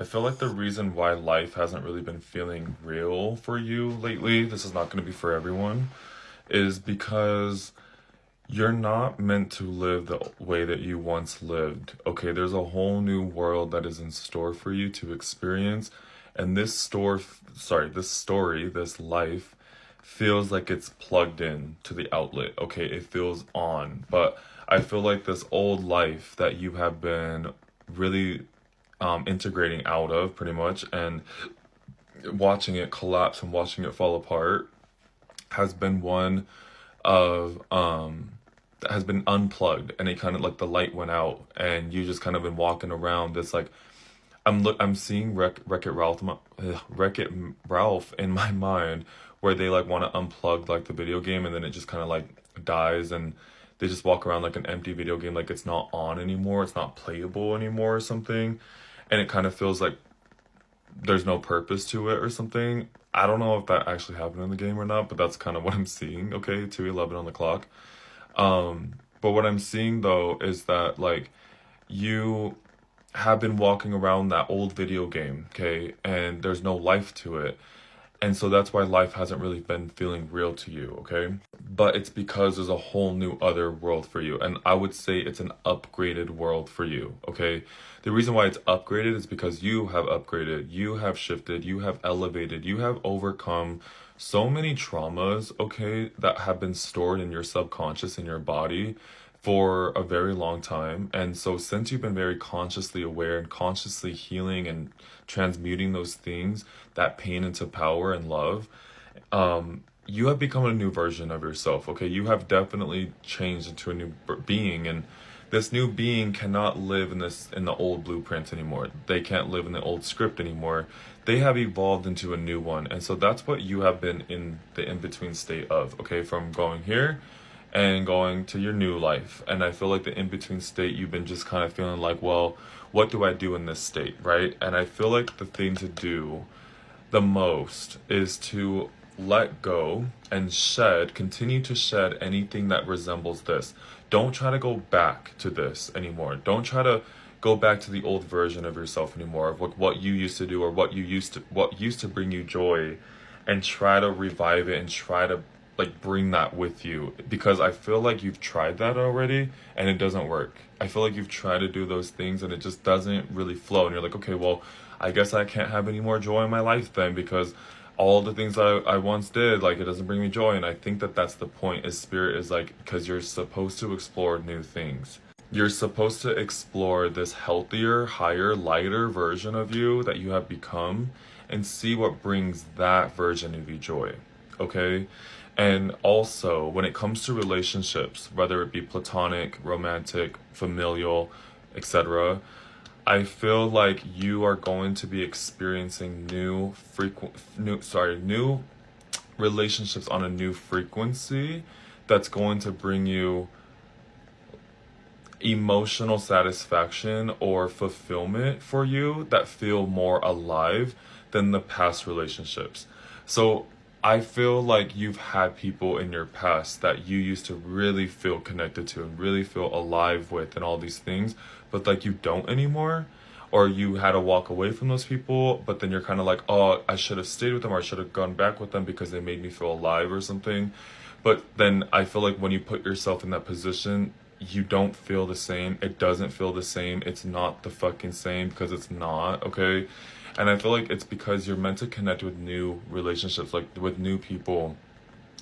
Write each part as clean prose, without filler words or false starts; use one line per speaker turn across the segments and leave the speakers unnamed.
I feel like the reason why life hasn't really been feeling real for you lately, this is not going to be for everyone, is because you're not meant to live the way that you once lived. Okay, there's a whole new world that is in store for you to experience, and this story, this life feels like it's plugged in to the outlet. Okay, it feels on, but I feel like this old life that you have been really integrating out of pretty much and watching it collapse and watching it fall apart has been one of that has been unplugged, and it kind of like the light went out and you just kind of been walking around this like I'm seeing Wreck-It Ralph in my mind, where they like want to unplug like the video game and then it just kind of like dies, and they just walk around like an empty video game, like it's not on anymore, it's not playable anymore or something, and it kind of feels like there's no purpose to it or something. I don't know if that actually happened in the game or not, but that's kind of what I'm seeing. Okay, 2:11 on the clock. But what I'm seeing though is that like you have been walking around that old video game, okay, and there's no life to it. And so that's why life hasn't really been feeling real to you, okay? But it's because there's a whole new other world for you. And I would say it's an upgraded world for you, okay? The reason why it's upgraded is because you have upgraded, you have shifted, you have elevated, you have overcome so many traumas, okay, that have been stored in your subconscious, in your body for a very long time. And so since you've been very consciously aware and consciously healing and transmuting those things, that pain into power and love, you have become a new version of yourself. Okay, you have definitely changed into a new being, and this new being cannot live in the old blueprint anymore. They can't live in the old script anymore. They have evolved into a new one, and so that's what you have been in the in-between state of. Okay, from going here and going to your new life. And I feel like the in-between state, you've been just kind of feeling like, well, what do I do in this state, right? And I feel like the thing to do the most is to let go and continue to shed anything that resembles this. Don't try to go back to this anymore. Don't try to go back to the old version of yourself anymore, of what you used to do or what used to bring you joy, and try to revive it and try to like bring that with you, because I feel like you've tried that already and it doesn't work. I feel like you've tried to do those things and it just doesn't really flow, and you're like, okay, well, I guess I can't have any more joy in my life then, because all the things I once did, like, it doesn't bring me joy. And I think that that's the point, is spirit is like, because you're supposed to explore new things. You're supposed to explore this healthier, higher, lighter version of you that you have become, and see what brings that version of you joy. Okay? And also, when it comes to relationships, whether it be platonic, romantic, familial, etc., I feel like you are going to be experiencing new relationships on a new frequency that's going to bring you emotional satisfaction or fulfillment for you that feel more alive than the past relationships. So I feel like you've had people in your past that you used to really feel connected to and really feel alive with and all these things, but like you don't anymore. Or you had to walk away from those people, but then you're kind of like, oh, I should have stayed with them, or I should have gone back with them because they made me feel alive or something. But then I feel like when you put yourself in that position, you don't feel the same. It doesn't feel the same. It's not the fucking same, because it's not, okay? And I feel like it's because you're meant to connect with new relationships, like with new people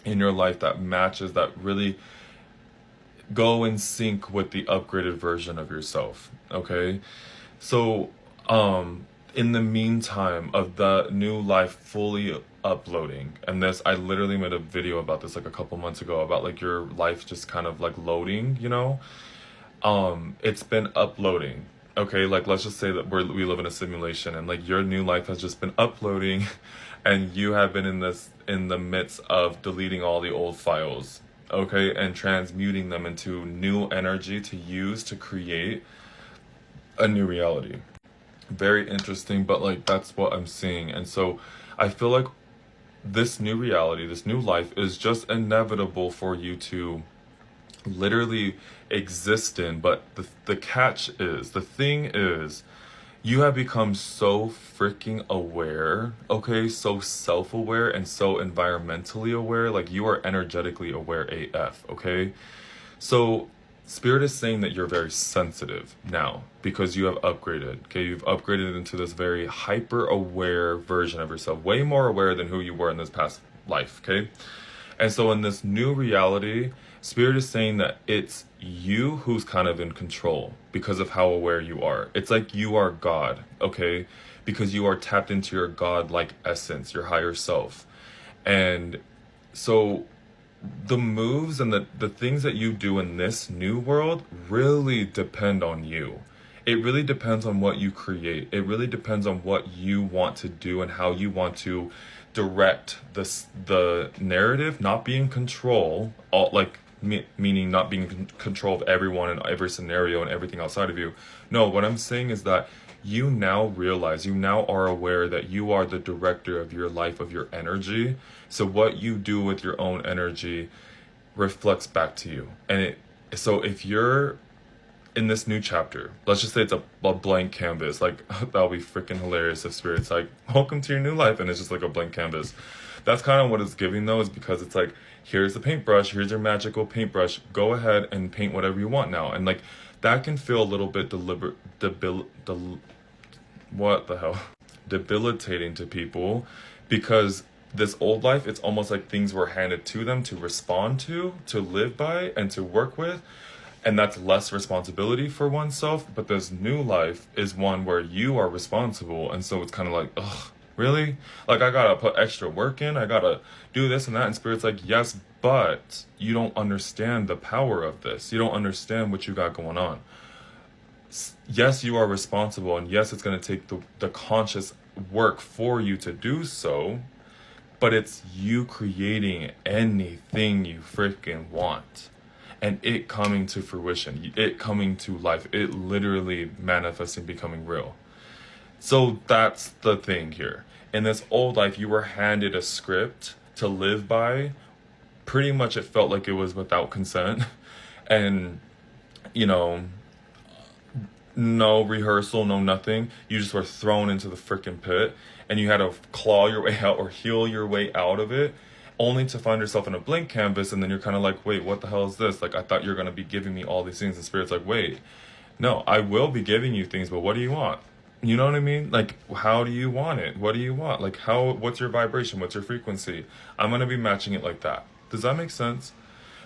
in your life that matches, that really go in sync with the upgraded version of yourself, okay? So, in the meantime of the new life fully uploading, and this, I literally made a video about this like a couple months ago, about like your life just kind of like loading, you know? It's been uploading. Okay, like let's just say that we live in a simulation, and like your new life has just been uploading, and you have been in the midst of deleting all the old files, okay, and transmuting them into new energy to use to create a new reality. Very interesting, but like that's what I'm seeing. And so I feel like this new reality, this new life is just inevitable for you to literally exist in. But the thing is, You have become so freaking aware, okay? So self-aware and so environmentally aware. Like, you are energetically aware AF, okay? So Spirit is saying that you're very sensitive now because you have upgraded, okay? You've upgraded into this very hyper-aware version of yourself, way more aware than who you were in this past life, okay? And so in this new reality, Spirit is saying that it's you who's kind of in control because of how aware you are. It's like you are God, okay? Because you are tapped into your God-like essence, your higher self. And so the moves and the things that you do in this new world really depend on you. It really depends on what you create. It really depends on what you want to do and how you want to direct the narrative, not be in control, meaning not being in control of everyone and every scenario and everything outside of you. No, what I'm saying is that you now realize, you now are aware that you are the director of your life, of your energy. So what you do with your own energy reflects back to you. So if you're in this new chapter, let's just say it's a blank canvas, like that'll be freaking hilarious if Spirit's like, welcome to your new life, and it's just like a blank canvas. That's kind of what it's giving though, is because it's like, here's the paintbrush, here's your magical paintbrush, go ahead and paint whatever you want now. And like, that can feel a little bit debilitating to people, because this old life, it's almost like things were handed to them to respond to live by, and to work with. And that's less responsibility for oneself. But this new life is one where you are responsible. And so it's kind of like, ugh, really? Like, I gotta put extra work in, I gotta do this and that. And Spirit's like, yes, but you don't understand the power of this. You don't understand what you got going on. Yes, you are responsible, and yes, it's going to take the conscious work for you to do so, but it's you creating anything you freaking want, and it coming to fruition, it coming to life, it literally manifesting, becoming real. So that's the thing here. In this old life, you were handed a script to live by. Pretty much it felt like it was without consent, and no rehearsal, no nothing. You just were thrown into the freaking pit, and you had to claw your way out or heal your way out of it, only to find yourself in a blank canvas. And then you're kind of like, wait, what the hell is this? Like, I thought you're going to be giving me all these things. And Spirit's like, wait, no, I will be giving you things, but what do you want? You know what I mean? Like, how do you want it? What do you want? Like, what's your vibration? What's your frequency? I'm going to be matching it like that. Does that make sense?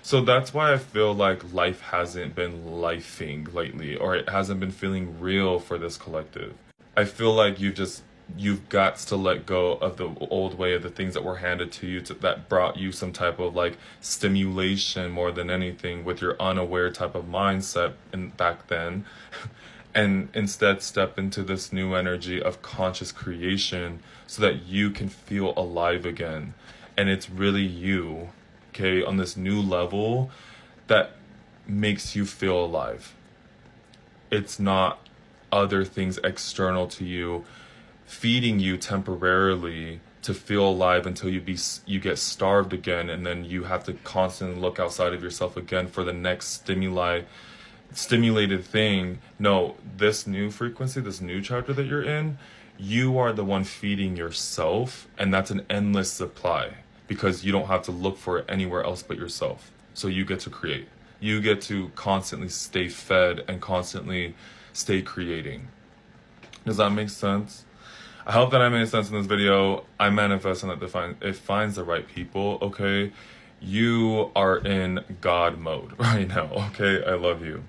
So that's why I feel like life hasn't been lifing lately, or it hasn't been feeling real for this collective. I feel like you've got to let go of the old way, of the things that were handed to you that brought you some type of like stimulation more than anything with your unaware type of mindset back then. And instead step into this new energy of conscious creation so that you can feel alive again. And it's really you, okay, on this new level that makes you feel alive. It's not other things external to you feeding you temporarily to feel alive until you get starved again, and then you have to constantly look outside of yourself again for the next stimulated thing. No, this new frequency, this new chapter that you're in, you are the one feeding yourself, and that's an endless supply, because you don't have to look for it anywhere else but yourself. So you get to create. You get to constantly stay fed and constantly stay creating. Does that make sense? I hope that I made sense in this video. I manifest and that it finds the right people, okay? You are in God mode right now, okay? I love you.